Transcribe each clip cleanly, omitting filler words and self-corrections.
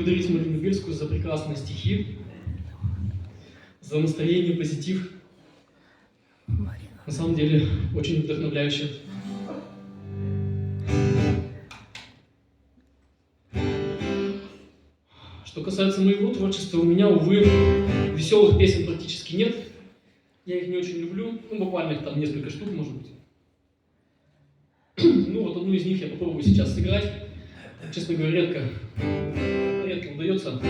поблагодарить Марину Бельскую за прекрасные стихи, за настроение, позитив. На самом деле, очень вдохновляюще. Что касается моего творчества, у меня, увы, веселых песен практически нет. Я их не очень люблю, ну, буквально их там несколько штук, может быть. Ну, вот одну из них я попробую сейчас сыграть. Честно говоря, редко удается.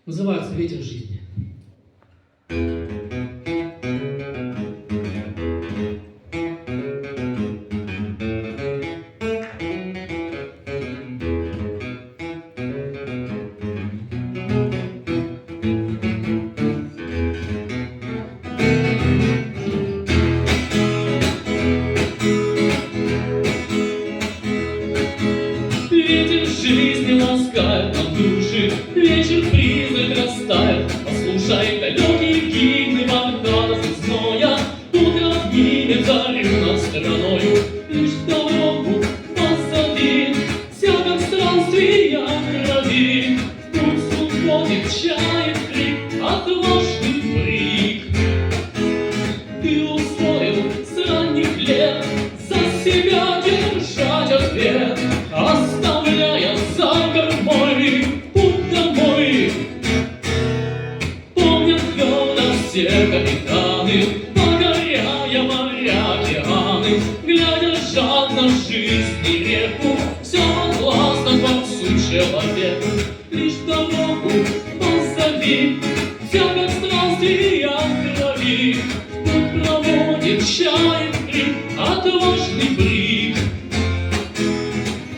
Называется «Ветер жизни». Ветер жизни ласкает нам души, вечер призрак растает. Послушай далекие гимны Багдада зноя, утро обнимет зарю над страною. Лишь дорогу позади, всякое странствия крови. В путь уходит чает крик, отложный брик. Ты усвоил с ранних лет за себя держать ответ, оставляя за кормой путь домой. Помнят твердо все капитаны, покоряя моря, океаны, глядя жадно в жизнь и реку, все подвластно творцу человеку. Лишь дорогу позови, всякое странствия крови. Путь проводит чает крик, отложный брик.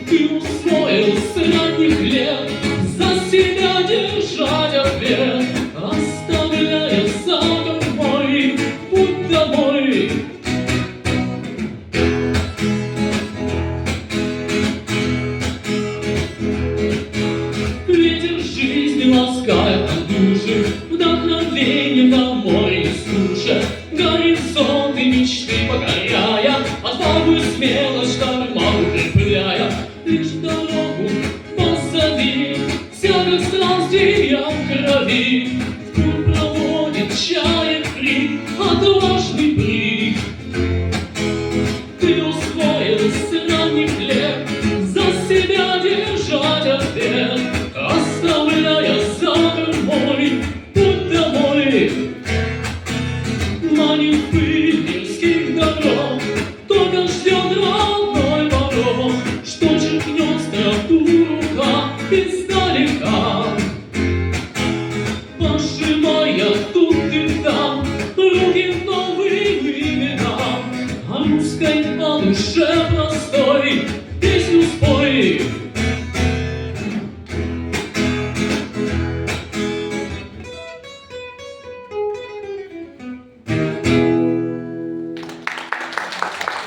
Ты усвоил с ранних лет за себя держать ответ, оставляя за кормой путь домой. Ветер жизни ласкает нам души, вдохновением на море и суше, горизонты мечты покоряя, отвагу и смелость шторма укрепляя. Лишь дорогу позови, всякое странствия крови. Путь проводит чает крик, отложный брик. Ты усвоил с ранних лет за себя держать ответ, оставляя за кормой путь домой. Манит пыль мирских дорог, только ждет родной порог, что черкнет строку рука издалека, пожимая тут и там руки новым именам. А русской по душе простой песню спой.